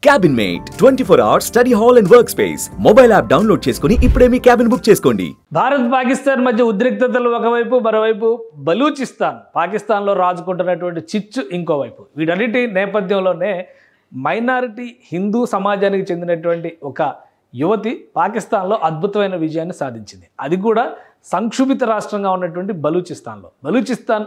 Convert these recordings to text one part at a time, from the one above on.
Cabin mate 24 hours study hall and work space mobile app download చేసుకుని ఇప్పుడే మీ cabin book చేసుకోండి. భారత్ పాకిస్తాన్ మధ్య ఉద్రిక్తతలు ఒకవైపు, మరోవైపు బలూచిస్తాన్ పాకిస్తాన్లో రాజుకుంటున్నటువంటి చిచ్చు ఇంకోవైపు. వీటన్నిటి నేపథ్యంలోనే మైనారిటీ హిందూ సమాజానికి చెందినటువంటి ఒక యువతి పాకిస్తాన్లో అద్భుతమైన విజయాన్ని సాధించింది. అది కూడా సంక్షుభిత రాష్ట్రంగా ఉన్నటువంటి బలూచిస్తాన్లో. బలూచిస్తాన్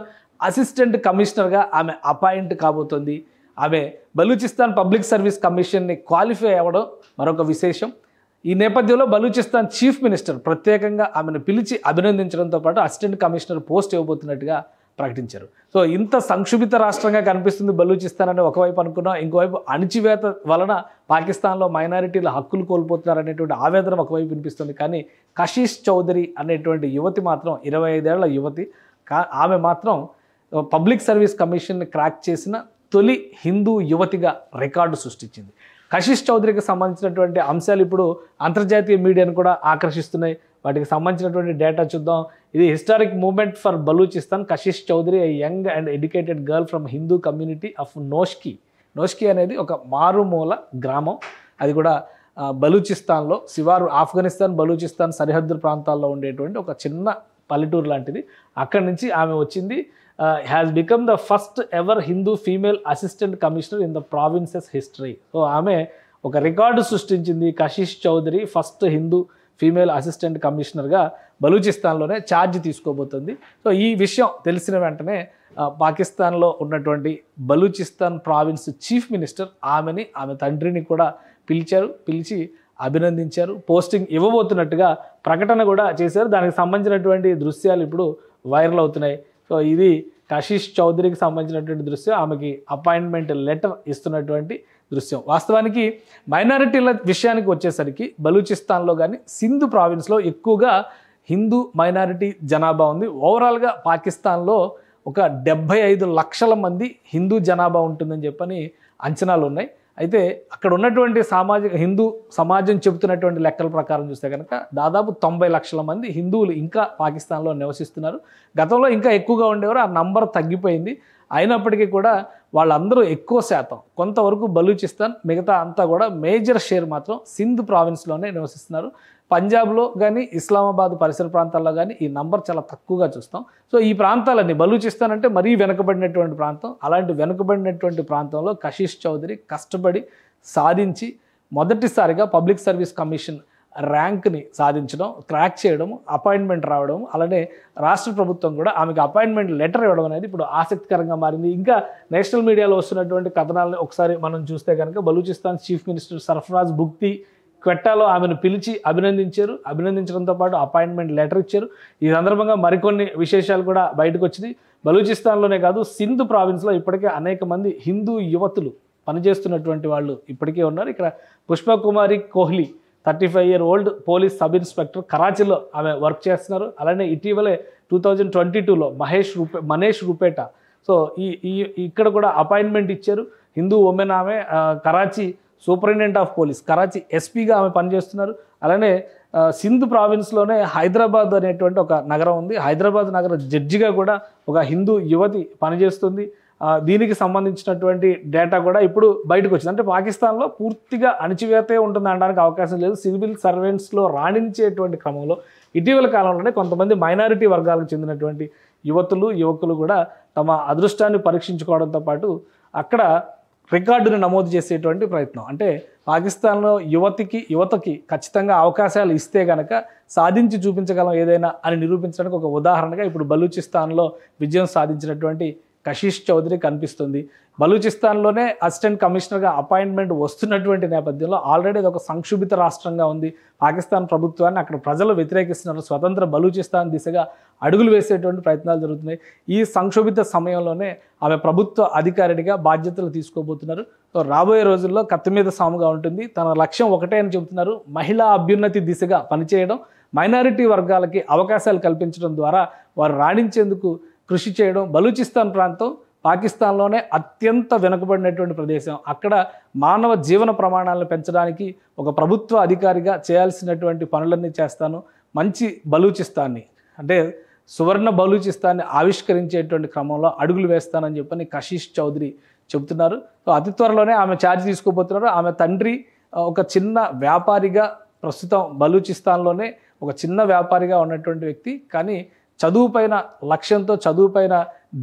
అసిస్టెంట్ కమిషనర్గా ఆమె అపాయింట్ కాబోతోంది. ఆమె బలూచిస్తాన్ పబ్లిక్ సర్వీస్ కమిషన్ని క్వాలిఫై అవ్వడం మరొక విశేషం. ఈ నేపథ్యంలో బలూచిస్తాన్ చీఫ్ మినిస్టర్ ప్రత్యేకంగా ఆమెను పిలిచి అభినందించడంతో పాటు అసిస్టెంట్ కమిషనర్ పోస్ట్ ఇవ్వబోతున్నట్టుగా ప్రకటించారు. సో ఇంత సంక్షుభిత రాష్ట్రంగా కనిపిస్తుంది బలూచిస్తాన్ అని ఒకవైపు అనుకున్నాం, ఇంకోవైపు అణిచివేత వలన పాకిస్తాన్లో మైనారిటీల హక్కులు కోల్పోతున్నారు అనేటువంటి ఆవేదన ఒకవైపు వినిపిస్తుంది. కానీ కషీష్ చౌదరి అనేటువంటి యువతి మాత్రం 25 ఏళ్ల యువతి. ఆమె మాత్రం పబ్లిక్ సర్వీస్ కమిషన్ని క్రాక్ చేసిన తొలి హిందూ యువతిగా రికార్డు సృష్టించింది. కషీష్ చౌదరికి సంబంధించినటువంటి అంశాలు ఇప్పుడు అంతర్జాతీయ మీడియాను కూడా ఆకర్షిస్తున్నాయి. వాటికి సంబంధించినటువంటి డేటా చూద్దాం. ఇది historic moment for Balochistan. Kashish Chaudhary a young and educated girl from Hindu community of Noshki. Noshki అనేది ఒక మారుమూల గ్రామం, అది కూడా బలూచిస్తాన్లో శివారు, ఆఫ్ఘనిస్తాన్ బలూచిస్తాన్ సరిహద్దు ప్రాంతాల్లో ఉండేటువంటి ఒక చిన్న పల్లెటూరు లాంటిది. అక్కడి నుంచి ఆమె వచ్చింది. Has become the first ever Hindu female assistant commissioner in the province's history. So ఆమె ఒక రికార్డు సృష్టించింది. Kashish Chaudhary first Hindu female assistant కమిషనర్గా బలూచిస్తాన్లోనే ఛార్జ్ తీసుకోబోతుంది. సో ఈ విషయం తెలిసిన వెంటనే పాకిస్తాన్లో ఉన్నటువంటి బలూచిస్తాన్ ప్రావిన్స్ చీఫ్ మినిస్టర్ ఆమె తండ్రిని కూడా పిలిచి అభినందించారు. పోస్టింగ్ ఇవ్వబోతున్నట్టుగా ప్రకటన కూడా చేశారు. దానికి సంబంధించినటువంటి దృశ్యాలు ఇప్పుడు వైరల్ అవుతున్నాయి. సో ఇది కషీష్ చౌదరికి సంబంధించినటువంటి దృశ్యం. ఆమెకి అపాయింట్మెంట్ లెటర్ ఇస్తున్నటువంటి దృశ్యం. వాస్తవానికి మైనారిటీల విషయానికి వచ్చేసరికి బలూచిస్తాన్లో కానీ సింధు ప్రావిన్స్లో ఎక్కువగా హిందూ మైనారిటీ జనాభా ఉంది. ఓవరాల్గా పాకిస్తాన్లో ఒక 75 లక్షల మంది హిందూ జనాభా ఉంటుందని చెప్పని అంచనాలు ఉన్నాయి. అయితే అక్కడ ఉన్నటువంటి హిందూ సమాజం చెబుతున్నటువంటి లెక్కల ప్రకారం చూస్తే కనుక దాదాపు 90 లక్షల మంది హిందువులు ఇంకా పాకిస్తాన్లో నివసిస్తున్నారు. గతంలో ఇంకా ఎక్కువగా ఉండేవారు, ఆ నంబర్ తగ్గిపోయింది. అయినప్పటికీ కూడా వాళ్ళందరూ ఎక్కువ శాతం కొంతవరకు బలూచిస్తాన్, మిగతా అంతా కూడా మేజర్ షేర్ మాత్రం సింధ్ ప్రావిన్స్లోనే నివసిస్తున్నారు. పంజాబ్లో కానీ ఇస్లామాబాద్ పరిసర ప్రాంతాల్లో కానీ ఈ నంబర్ చాలా తక్కువగా చూస్తాం. సో ఈ ప్రాంతాలన్నీ బలూచిస్తాన్ అంటే మరీ వెనుకబడినటువంటి ప్రాంతం. అలాంటి వెనుకబడినటువంటి ప్రాంతంలో కషీష్ చౌదరి కష్టపడి సాధించి మొదటిసారిగా పబ్లిక్ సర్వీస్ కమిషన్ ర్యాంక్ని సాధించడం, క్రాక్ చేయడం, అపాయింట్మెంట్ రావడం, అలానే రాష్ట్ర ప్రభుత్వం కూడా ఆమెకు అపాయింట్మెంట్ లెటర్ ఇవ్వడం అనేది ఇప్పుడు ఆసక్తికరంగా మారింది. ఇంకా నేషనల్ మీడియాలో వస్తున్నటువంటి కథనాలను ఒకసారి మనం చూస్తే కనుక బలూచిస్తాన్ చీఫ్ మినిస్టర్ సర్ఫరాజ్ బుగ్తి క్వెట్టాలో ఆమెను పిలిచి అభినందించడంతో పాటు అపాయింట్మెంట్ లెటర్ ఇచ్చారు. ఈ సందర్భంగా మరికొన్ని విశేషాలు కూడా బయటకు వచ్చినాయి. బలూచిస్తాన్లోనే కాదు సింధు ప్రావిన్స్లో ఇప్పటికే అనేక మంది హిందూ యువతులు పనిచేస్తున్నటువంటి వాళ్ళు ఇప్పటికే ఉన్నారు. ఇక్కడ Pushpakumari Kohli 35 year old police sub inspector కరాచీలో ఆమె వర్క్ చేస్తున్నారు. అలానే ఇటీవలే 2022లో మనీష్ రూపేటా. సో ఇక్కడ కూడా అపాయింట్మెంట్ ఇచ్చారు. హిందూ ఉమెన్. ఆమె Karachi superintendent of police, Karachi ఎస్పీగా ఆమె పనిచేస్తున్నారు. అలానే సింధ్ ప్రావిన్స్లోనే హైదరాబాద్ అనేటువంటి ఒక నగరం ఉంది. హైదరాబాద్ నగర జడ్జిగా కూడా ఒక హిందూ యువతి పనిచేస్తుంది. దీనికి సంబంధించినటువంటి డేటా కూడా ఇప్పుడు బయటకు వచ్చింది. అంటే పాకిస్తాన్లో పూర్తిగా అణచివేతే ఉంటుంది అనడానికి అవకాశం లేదు. సివిల్ సర్వెంట్స్లో రాణించేటువంటి క్రమంలో ఇటీవల కాలంలోనే కొంతమంది మైనారిటీ వర్గాలకు చెందినటువంటి యువకులు కూడా తమ అదృష్టాన్ని పరీక్షించుకోవడంతో పాటు అక్కడ రికార్డును నమోదు చేసేటువంటి ప్రయత్నం. అంటే పాకిస్తాన్లో యువతకి ఖచ్చితంగా అవకాశాలు ఇస్తే కనుక సాధించి చూపించగలం ఏదైనా అని నిరూపించడానికి ఒక ఉదాహరణగా ఇప్పుడు బలూచిస్తాన్లో విజయం సాధించినటువంటి కషీష్ చౌదరి కనిపిస్తుంది. బలూచిస్తాన్లోనే అసిస్టెంట్ కమిషనర్గా అపాయింట్మెంట్ వస్తున్నటువంటి నేపథ్యంలో ఆల్రెడీ అది ఒక సంక్షుభిత రాష్ట్రంగా ఉంది. పాకిస్తాన్ ప్రభుత్వాన్ని అక్కడ ప్రజలు వ్యతిరేకిస్తున్నారు. స్వతంత్ర బలూచిస్తాన్ దిశగా అడుగులు వేసేటువంటి ప్రయత్నాలు జరుగుతున్నాయి. ఈ సంక్షోభిత సమయంలోనే ఆమె ప్రభుత్వ అధికారిగా బాధ్యతలు తీసుకోబోతున్నారు. సో రాబోయే రోజుల్లో కత్తి మీద సాముగా ఉంటుంది. తన లక్ష్యం ఒకటే అని చెబుతున్నారు, మహిళా అభ్యున్నతి దిశగా పనిచేయడం, మైనారిటీ వర్గాలకి అవకాశాలు కల్పించడం ద్వారా వారు రాణించేందుకు కృషి చేయడం. బలూచిస్తాన్ ప్రాంతం పాకిస్తాన్లోనే అత్యంత వెనుకబడినటువంటి ప్రదేశం. అక్కడ మానవ జీవన ప్రమాణాలను పెంచడానికి ఒక ప్రభుత్వ అధికారిగా చేయాల్సినటువంటి పనులన్నీ చేస్తాను. మంచి బలూచిస్తాన్ని అంటే సువర్ణ బలూచిస్తాన్ని ఆవిష్కరించేటువంటి క్రమంలో అడుగులు వేస్తానని చెప్పని కషీష్ చౌదరి చెబుతున్నారు. సో అతి త్వరలోనే ఆమె ఛార్జ్ తీసుకోబోతున్నారు. ఆమె తండ్రి ఒక చిన్న వ్యాపారిగా, ప్రస్తుతం బలూచిస్తాన్లోనే ఒక చిన్న వ్యాపారిగా ఉన్నటువంటి వ్యక్తి. కానీ చదువుపైన లక్ష్యంతో, చదువుపైన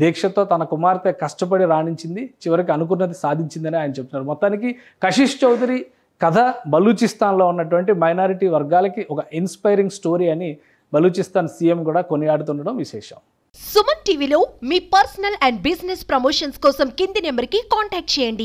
దీక్షతో తన కుమార్తె కష్టపడి రాణించింది, చివరికి అనుకున్నది సాధించిందని ఆయన చెప్తున్నారు. మొత్తానికి కశిష్ చౌదరి కథ బలూచిస్తాన్లో ఉన్నటువంటి మైనారిటీ వర్గాలకి ఒక ఇన్స్పైరింగ్ స్టోరీ అని బలూచిస్తాన్ సీఎం కూడా కొనియాడుతుండడం విశేషం. సుమన్ టీవీలో మీ పర్సనల్ అండ్ బిజినెస్ ప్రమోషన్స్ కోసం కింది నెంబర్కి కాంటాక్ట్ చేయండి.